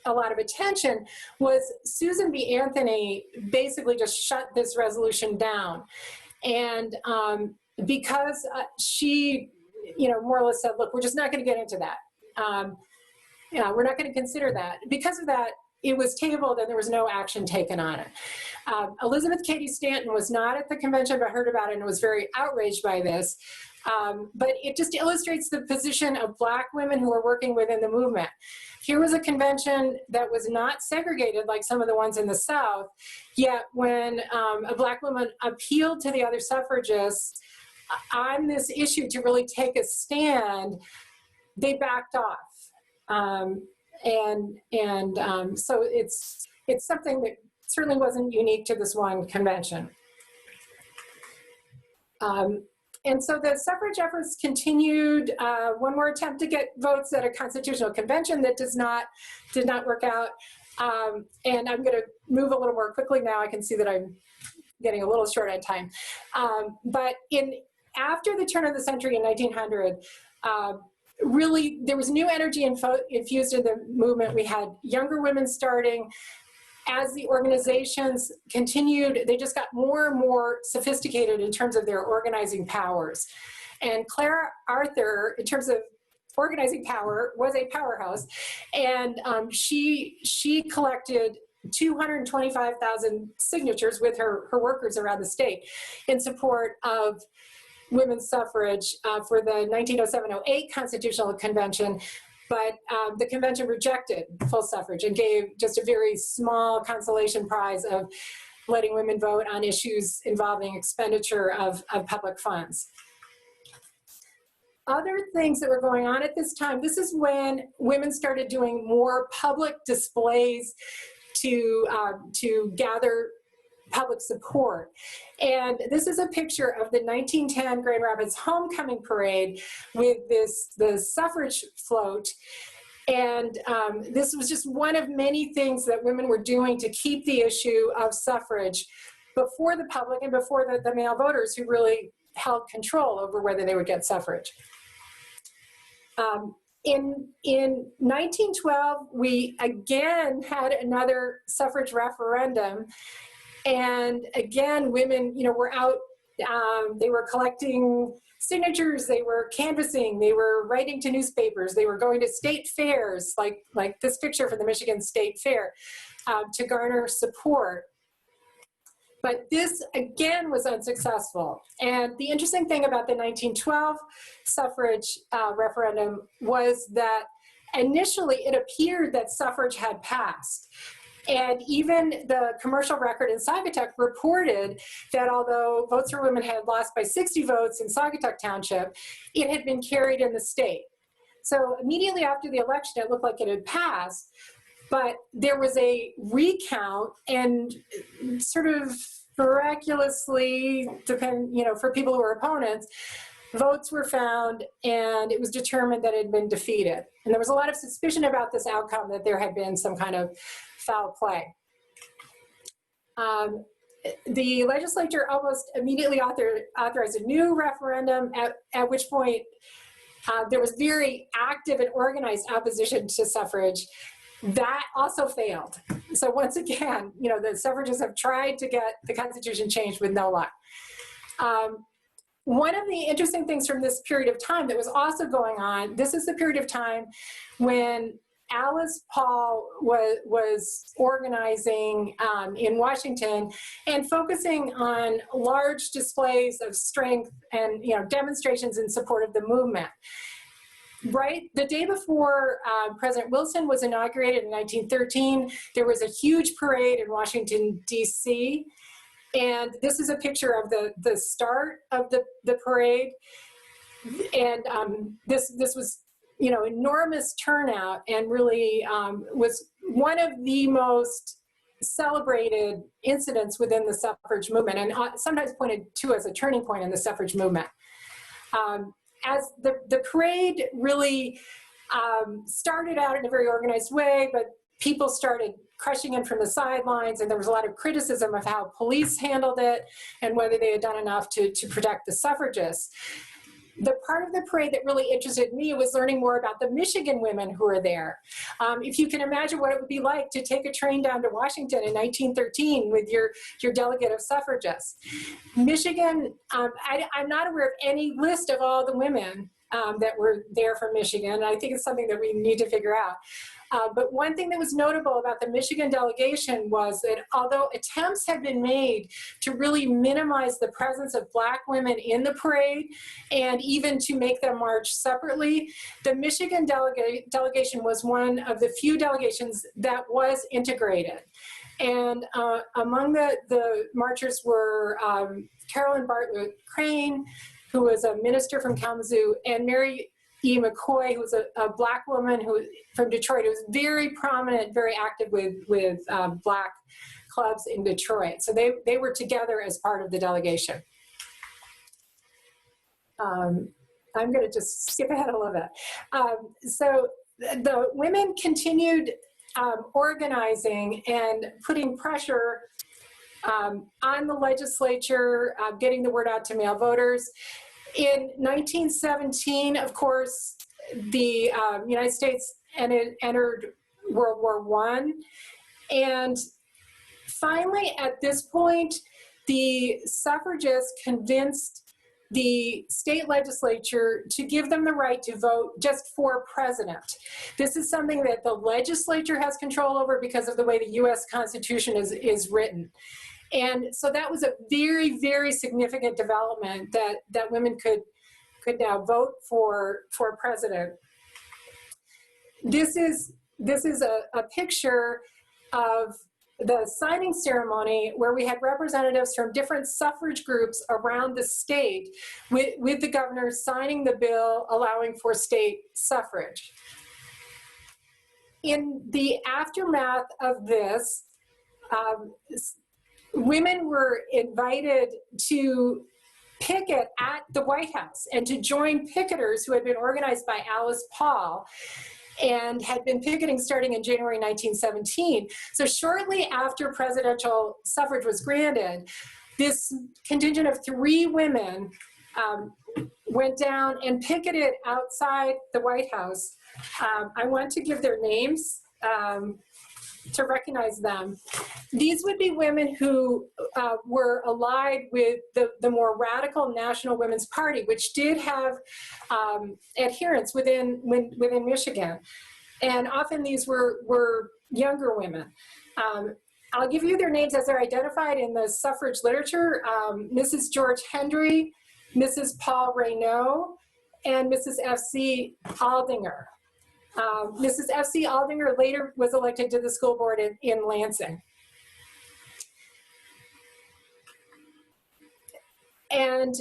a lot of attention was Susan B. Anthony basically just shut this resolution down. And because she, more or less said, "Look, we're just not going to get into that. We're not going to consider that." Because of that, it was tabled and there was no action taken on it. Elizabeth Cady Stanton was not at the convention but heard about it and was very outraged by this. But it just illustrates the position of Black women who are working within the movement. Here was a convention that was not segregated like some of the ones in the South, yet when a Black woman appealed to the other suffragists on this issue to really take a stand, they backed off. So it's something that certainly wasn't unique to this one convention. And so the suffrage efforts continued. One more attempt to get votes at a constitutional convention that did not work out. And I'm going to move a little more quickly now. I can see that I'm getting a little short on time. But after the turn of the century in 1900, really there was new energy infused in the movement. We had younger women starting. As the organizations continued, they just got more and more sophisticated in terms of their organizing powers. And Clara Arthur, in terms of organizing power, was a powerhouse. And she collected 225,000 signatures with her workers around the state in support of women's suffrage for the 1907-08 Constitutional Convention. But the convention rejected full suffrage and gave just a very small consolation prize of letting women vote on issues involving expenditure of public funds. Other things that were going on at this time, this is when women started doing more public displays to gather public support. And this is a picture of the 1910 Grand Rapids Homecoming Parade with the suffrage float. And this was just one of many things that women were doing to keep the issue of suffrage before the public and before the male voters who really held control over whether they would get suffrage. In 1912, we again had another suffrage referendum. And again, women, were out, they were collecting signatures, they were canvassing, they were writing to newspapers, they were going to state fairs, like this picture from the Michigan State Fair, to garner support. But this, again, was unsuccessful. And the interesting thing about the 1912 suffrage referendum was that initially it appeared that suffrage had passed. And even the commercial record in Saugatuck reported that although votes for women had lost by 60 votes in Saugatuck Township, it had been carried in the state. So immediately after the election, it looked like it had passed. But there was a recount, and sort of miraculously, for people who were opponents, votes were found, and it was determined that it had been defeated. And there was a lot of suspicion about this outcome, that there had been some kind of foul play. The legislature almost immediately authorized a new referendum, at which point there was very active and organized opposition to suffrage. That also failed. So once again, the suffragists have tried to get the Constitution changed with no luck. One of the interesting things from this period of time that was also going on, this is the period of time when Alice Paul was organizing in Washington and focusing on large displays of strength and demonstrations in support of the movement. Right, the day before President Wilson was inaugurated in 1913, there was a huge parade in Washington, D.C., and this is a picture of the start of the parade. And this was, enormous turnout, and really was one of the most celebrated incidents within the suffrage movement, and sometimes pointed to as a turning point in the suffrage movement. As the parade really started out in a very organized way, but people started crushing in from the sidelines, and there was a lot of criticism of how police handled it and whether they had done enough to protect the suffragists. The part of the parade that really interested me was learning more about the Michigan women who were there. If you can imagine what it would be like to take a train down to Washington in 1913 with your delegate of suffragists. Michigan, I'm not aware of any list of all the women that were there from Michigan. I think it's something that we need to figure out. But one thing that was notable about the Michigan delegation was that although attempts had been made to really minimize the presence of Black women in the parade and even to make them march separately, the Michigan delegation was one of the few delegations that was integrated. And among the marchers were Carolyn Bartlett Crane, who was a minister from Kalamazoo, and Mary E. McCoy, who was a Black woman from Detroit, who was very prominent, very active with Black clubs in Detroit. So they were together as part of the delegation. I'm going to just skip ahead a little bit. So the women continued organizing and putting pressure on the legislature, getting the word out to male voters. In 1917, of course, the United States entered World War I. And finally, at this point, the suffragists convinced the state legislature to give them the right to vote just for president. This is something that the legislature has control over because of the way the US Constitution is written. And so that was a very, very significant development that women could now vote for president. This is a picture of the signing ceremony where we had representatives from different suffrage groups around the state with the governor signing the bill allowing for state suffrage. In the aftermath of this, women were invited to picket at the White House and to join picketers who had been organized by Alice Paul and had been picketing starting in January 1917. So shortly after presidential suffrage was granted, this contingent of 3 women went down and picketed outside the White House. I want to give their names to recognize them. These would be women who were allied with the more radical National Women's Party, which did have adherents within Michigan. And often these were younger women. I'll give you their names as they're identified in the suffrage literature. Mrs. George Hendry, Mrs. Paul Raynaud, and Mrs. F.C. Aldinger. Mrs. F.C. Aldinger later was elected to the school board in Lansing. And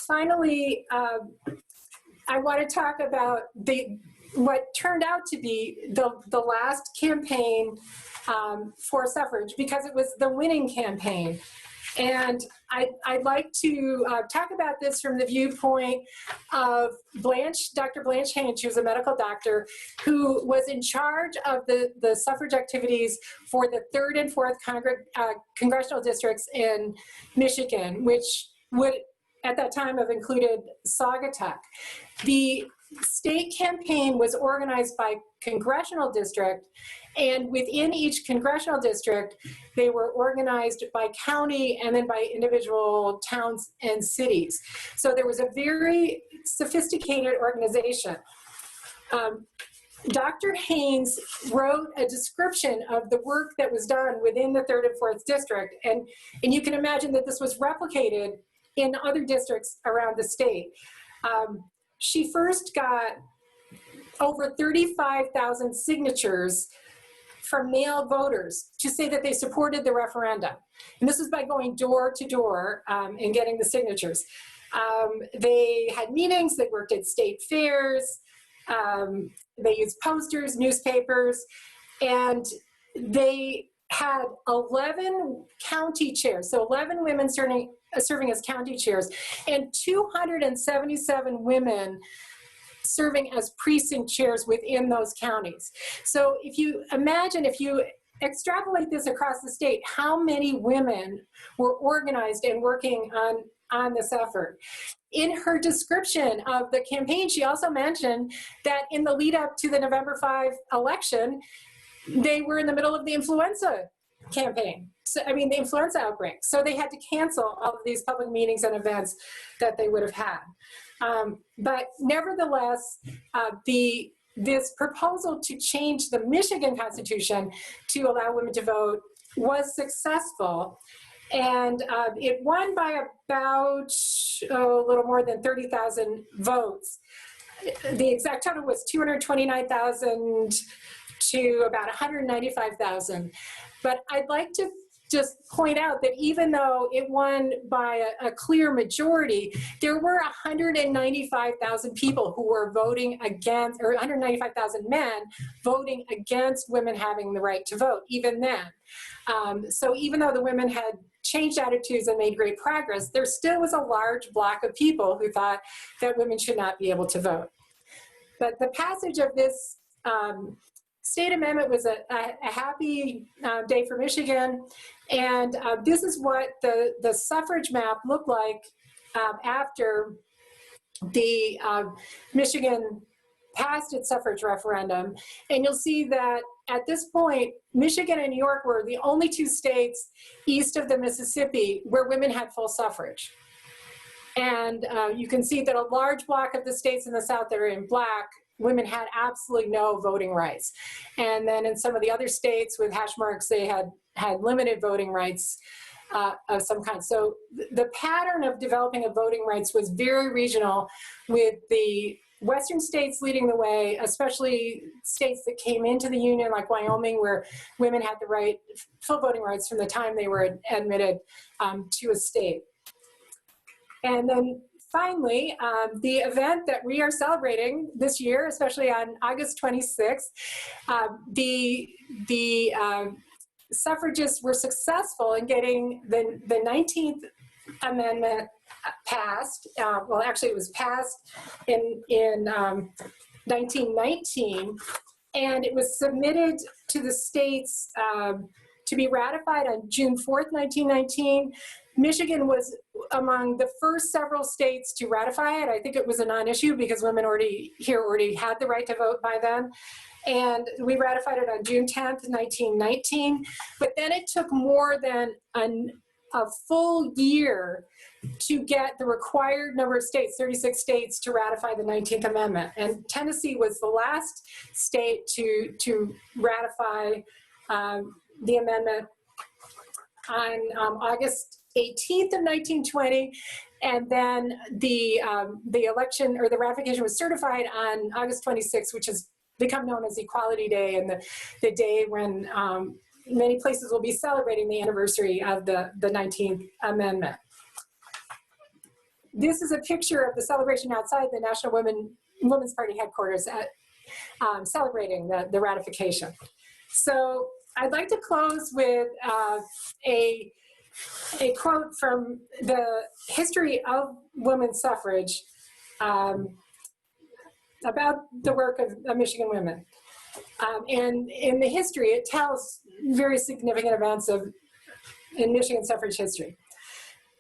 finally, I want to talk about what turned out to be the last campaign for suffrage, because it was the winning campaign. And I'd like to talk about this from the viewpoint of Dr. Blanche Haynes. She was a medical doctor who was in charge of the suffrage activities for the 3rd and 4th congressional districts in Michigan, which would at that time have included Saugatuck. The state campaign was organized by congressional district, and within each congressional district, they were organized by county and then by individual towns and cities. So there was a very sophisticated organization. Dr. Haynes wrote a description of the work that was done within the 3rd and 4th district, and you can imagine that this was replicated in other districts around the state. She first got over 35,000 signatures from male voters to say that they supported the referendum. And this was by going door to door and getting the signatures. They had meetings, they worked at state fairs, they used posters, newspapers, and they had 11 county chairs, so 11 women serving as county chairs, and 277 women serving as precinct chairs within those counties. So if you extrapolate this across the state, how many women were organized and working on this effort? In her description of the campaign, she also mentioned that in the lead up to the November 5 election, they were in the middle of the influenza campaign. So, the influenza outbreak. So they had to cancel all of these public meetings and events that they would have had. But nevertheless, this proposal to change the Michigan Constitution to allow women to vote was successful. And it won by about a little more than 30,000 votes. The exact total was 229,000 to about 195,000. But I'd like to just point out that even though it won by a clear majority, there were 195,000 people who were voting against, or 195,000 men voting against women having the right to vote, even then. So even though the women had changed attitudes and made great progress, there still was a large block of people who thought that women should not be able to vote. But the passage of this state amendment was a happy day for Michigan, and this is what the suffrage map looked like after the Michigan passed its suffrage referendum. And you'll see that at this point, Michigan and New York were the only 2 states east of the Mississippi where women had full suffrage. And you can see that a large block of the states in the South that are in black, women had absolutely no voting rights. And then in some of the other states with hash marks, they had limited voting rights of some kind. So the pattern of developing of voting rights was very regional, with the Western states leading the way, especially states that came into the Union, like Wyoming, where women had the right, full voting rights from the time they were admitted to a state. And then finally, the event that we are celebrating this year, especially on August 26th, the suffragists were successful in getting the 19th Amendment passed. Well, actually, it was passed in 1919, and it was submitted to the states to be ratified on June 4th, 1919. Michigan was among the first several states to ratify it. I think it was a non-issue because women already had the right to vote by then. And we ratified it on June 10th, 1919. But then it took more than a full year to get the required number of states, 36 states, to ratify the 19th Amendment. And Tennessee was the last state to ratify the amendment on August 18th of 1920, and then the election, or the ratification, was certified on August 26th, which has become known as Equality Day, and the day when many places will be celebrating the anniversary of the 19th Amendment. This is a picture of the celebration outside the National Women's Party headquarters at celebrating the ratification. So I'd like to close with a quote from the history of women's suffrage about the work of Michigan women. And in the history, it tells very significant events in Michigan suffrage history.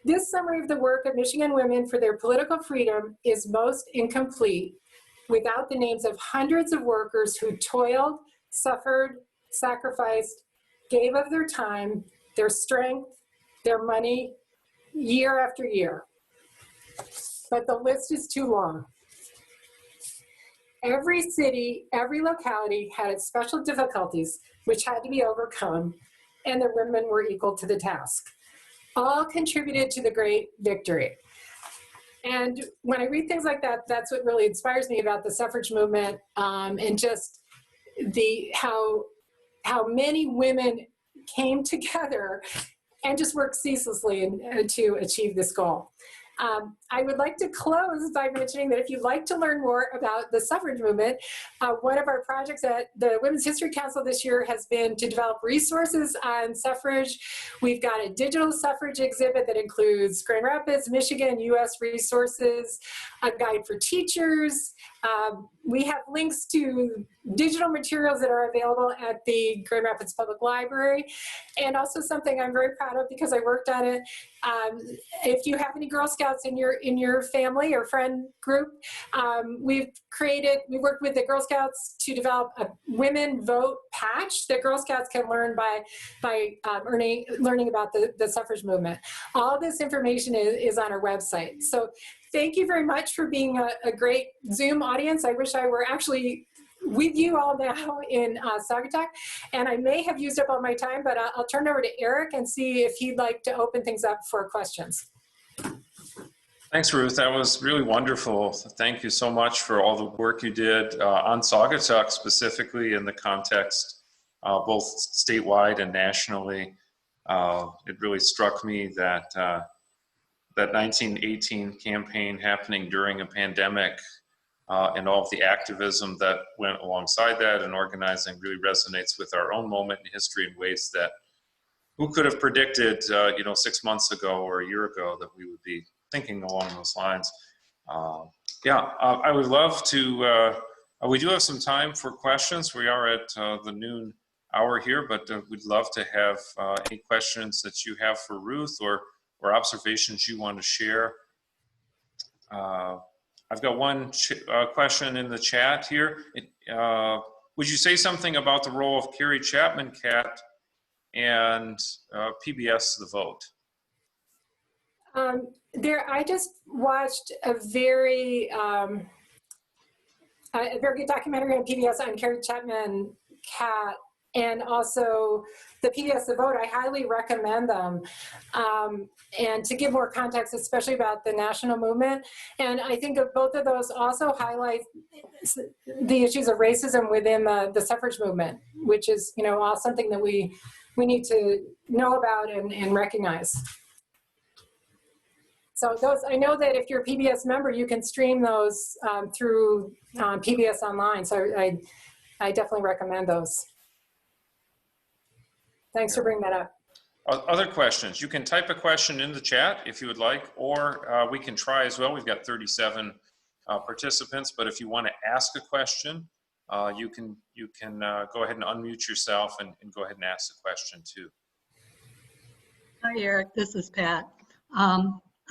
This summary of the work of Michigan women for their political freedom is most incomplete without the names of hundreds of workers who toiled, suffered, sacrificed, gave of their time, their strength, their money, year after year. But the list is too long. Every city, every locality had its special difficulties which had to be overcome, and the women were equal to the task. All contributed to the great victory. And when I read things like that, that's what really inspires me about the suffrage movement, and just how many women came together and just worked ceaselessly to achieve this goal. I would like to close by mentioning that if you'd like to learn more about the suffrage movement, one of our projects at the Women's History Council this year has been to develop resources on suffrage. We've got a digital suffrage exhibit that includes Grand Rapids, Michigan, U.S. resources, a guide for teachers. We have links to digital materials that are available at the Grand Rapids Public Library, and also something I'm very proud of because I worked on it. If you have any Girl Scouts in your family or friend group, we worked with the Girl Scouts to develop a women vote patch that Girl Scouts can learn by learning about the suffrage movement. All this information is on our website. So thank you very much for being a great Zoom audience. I wish I were actually with you all now in Saugatuck, and I may have used up all my time, but I'll turn it over to Eric and see if he'd like to open things up for questions. Thanks, Ruth. That was really wonderful. Thank you so much for all the work you did on Saugatuck, specifically in the context both statewide and nationally. It really struck me that that 1918 campaign happening during a pandemic and all of the activism that went alongside that and organizing really resonates with our own moment in history in ways that who could have predicted, 6 months ago or a year ago that we would be thinking along those lines. I would love to, we do have some time for questions. We are at the noon hour here, but we'd love to have any questions that you have for Ruth or observations you want to share. I've got one question in the chat here. Would you say something about the role of Carrie Chapman Cat and PBS The Vote? I just watched a very good documentary on PBS on Carrie Chapman Catt, and also the PBS The Vote. I highly recommend them. And to give more context, especially about the national movement. And I think of both of those also highlight the issues of racism within the suffrage movement, which is, all something that we need to know about and recognize. So those, I know that if you're a PBS member, you can stream those through PBS Online. So I definitely recommend those. Thanks for bringing that up. Other questions? You can type a question in the chat if you would like, or we can try as well. We've got 37 participants, but if you want to ask a question, you can go ahead and unmute yourself and go ahead and ask the question too. Hi, Eric. This is Pat.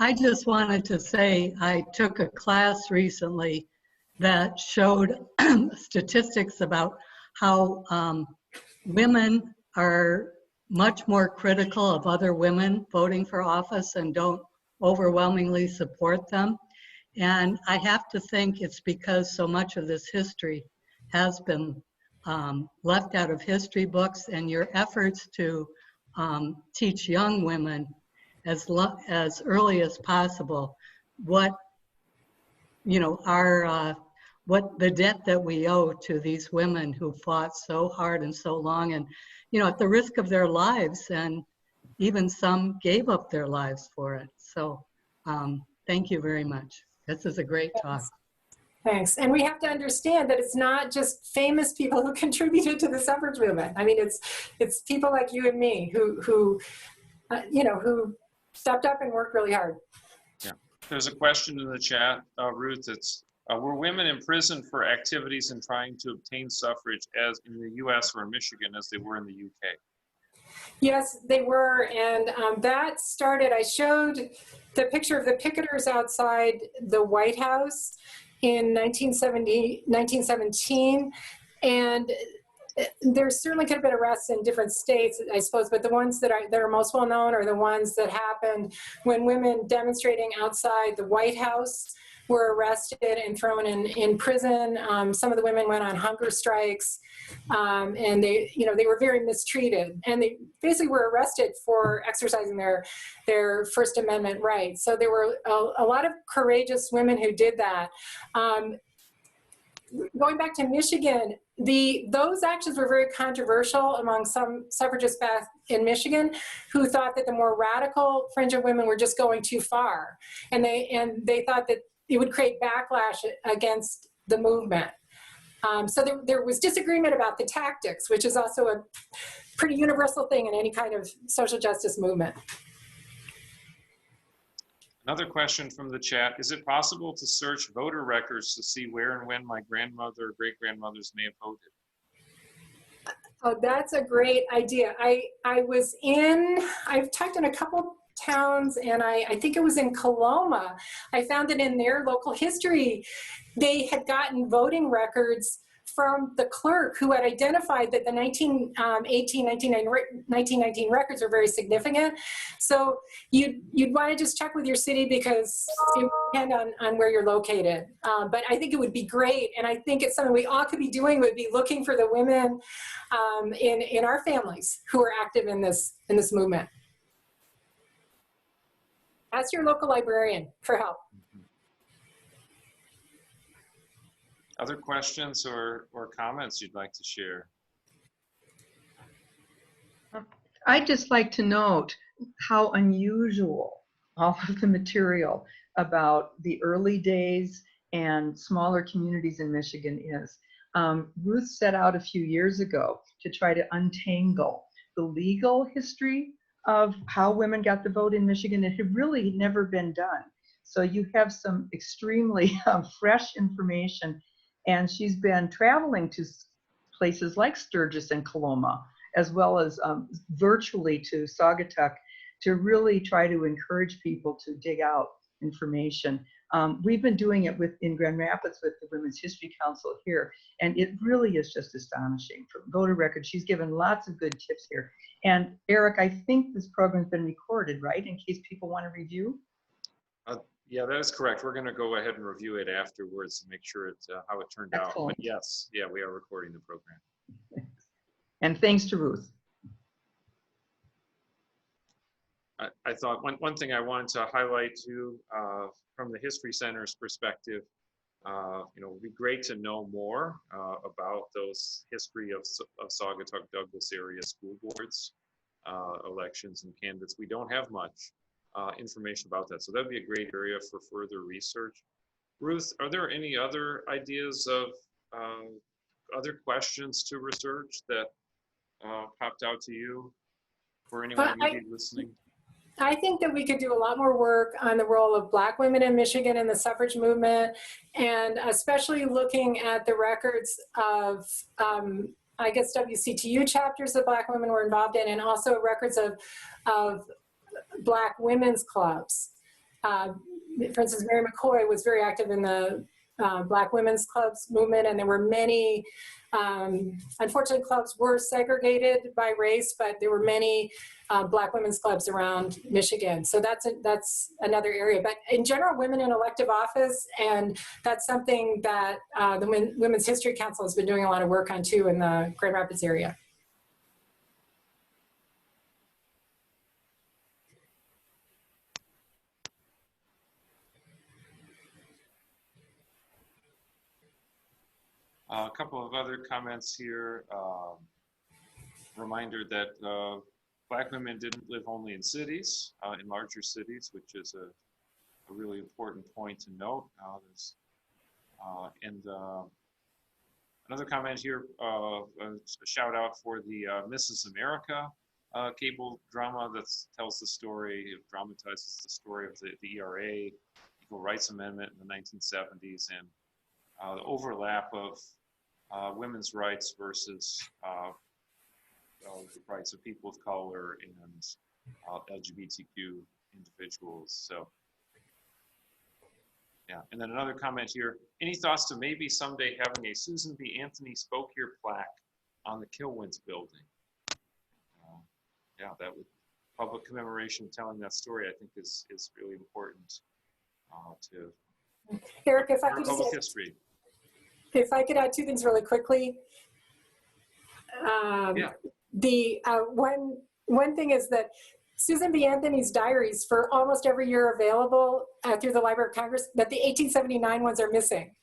I just wanted to say I took a class recently that showed statistics about how women are much more critical of other women voting for office and don't overwhelmingly support them. And I have to think it's because so much of this history has been left out of history books, and your efforts to teach young women as early as possible what what the debt that we owe to these women who fought so hard and so long, and at the risk of their lives, and even some gave up their lives for it. So thank you very much. This is a great talk. Thanks. And we have to understand that it's not just famous people who contributed to the suffrage movement. I mean, it's people like you and me who stepped up and worked really hard. Yeah. There's a question in the chat, Ruth. It's were women imprisoned for activities in trying to obtain suffrage as in the U.S. or in Michigan as they were in the U.K.? Yes, they were, and that started, I showed the picture of the picketers outside the White House in 1917, and there certainly could have been arrests in different states, I suppose, but the ones that are most well known are the ones that happened when women demonstrating outside the White House were arrested and thrown in prison. Some of the women went on hunger strikes, and they were very mistreated, and they basically were arrested for exercising their First Amendment rights. So there were a lot of courageous women who did that. Going back to Michigan, those actions were very controversial among some suffragists back in Michigan who thought that the more radical fringe of women were just going too far, and they thought that it would create backlash against the movement. So there was disagreement about the tactics, which is also a pretty universal thing in any kind of social justice movement. Another question from the chat. Is it possible to search voter records to see where and when my grandmother or great-grandmothers may have voted? Oh, that's a great idea. I've typed in a couple towns, and I think it was in Coloma. I found that in their local history, they had gotten voting records from the clerk who had identified that the 1919 records are very significant. So you'd want to just check with your city because it would depend on where you're located. But I think it would be great, and I think it's something we all could be doing, would be looking for the women in our families who are active in this movement. Ask your local librarian for help. Other questions or comments you'd like to share? I'd just like to note how unusual all of the material about the early days and smaller communities in Michigan is. Ruth set out a few years ago to try to untangle the legal history of how women got the vote in Michigan. It had really never been done. So you have some extremely fresh information, and she's been traveling to places like Sturgis and Coloma, as well as virtually to Saugatuck, to really try to encourage people to dig out information. We've been doing it in Grand Rapids with the Women's History Council here, and it really is just astonishing. For voter records, she's given lots of good tips here. And Eric, I think this program's been recorded, right, in case people want to review? Yeah, that is correct. We're going to go ahead and review it afterwards to make sure it's how it turned out. Excellent. But yes, yeah, we are recording the program. And thanks to Ruth. I thought one thing I wanted to highlight too, from the History Center's perspective, you know, it would be great to know more about those history of Saugatuck-Douglas area school boards, elections and candidates. We don't have much information about that. So that'd be a great area for further research. Ruth, are there any other ideas of other questions to research that popped out to you for anyone maybe listening? I think that we could do a lot more work on the role of Black women in Michigan in the suffrage movement, and especially looking at the records of, I guess, WCTU chapters that Black women were involved in, and also records of Black women's clubs. For instance, Mary McCoy was very active in the Black women's clubs movement, and there were many, unfortunately, clubs were segregated by race, but there were many Black women's clubs around Michigan. So that's another area. But in general, women in elective office, and that's something that the Women's History Council has been doing a lot of work on too in the Grand Rapids area. A couple of other comments here. Reminder that Black women didn't live only in cities, in larger cities, which is a really important point to note. Another comment here, a shout out for the Mrs. America cable drama that tells the story, it dramatizes the story of the ERA, Equal Rights Amendment in the 1970s, and the overlap of women's rights versus the rights of people of color and LGBTQ individuals. So, yeah. And then another comment here, any thoughts to maybe someday having a Susan B. Anthony Spoke Here plaque on the Kilwins building? Yeah, that would, public commemoration telling that story, I think is really important to Eric, if I could public just history. If I could add two things really quickly. Yeah. The one thing is that Susan B. Anthony's diaries for almost every year available through the Library of Congress, but the 1879 ones are missing.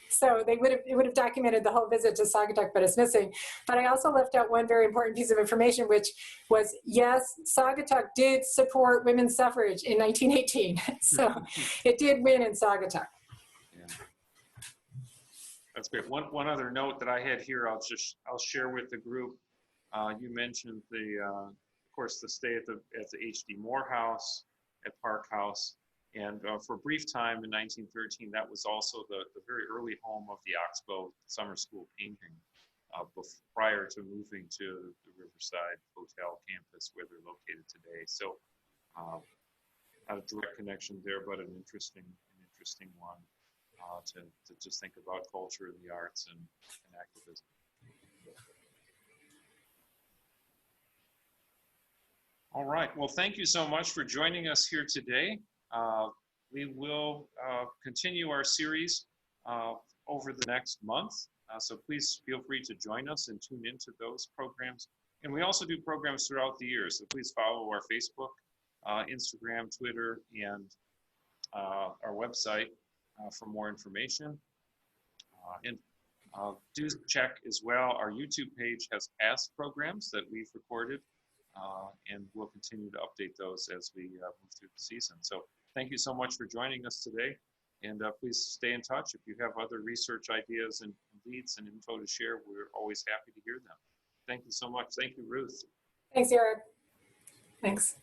So it would have documented the whole visit to Saugatuck, but it's missing. But I also left out one very important piece of information, which was, yes, Saugatuck did support women's suffrage in 1918. So it did win in Saugatuck. Yeah. That's great. One other note that I had here, I'll share with the group. You mentioned of course, the stay at the H.D. Moore House at Park House, and for a brief time in 1913, that was also the very early home of the Oxbow Summer School painting, prior to moving to the Riverside Hotel campus where they're located today. So, not a direct connection there, but an interesting one to just think about culture and the arts and activism. All right, well, thank you so much for joining us here today. We will continue our series over the next month, so please feel free to join us and tune into those programs. And we also do programs throughout the year, so please follow our Facebook, Instagram, Twitter, and our website for more information. And do check as well, our YouTube page has past programs that we've recorded, and we'll continue to update those as we move through the season. So thank you so much for joining us today, and please stay in touch. If you have other research ideas and leads and info to share, we're always happy to hear them. Thank you so much. Thank you, Ruth. Thanks, Eric. Thanks.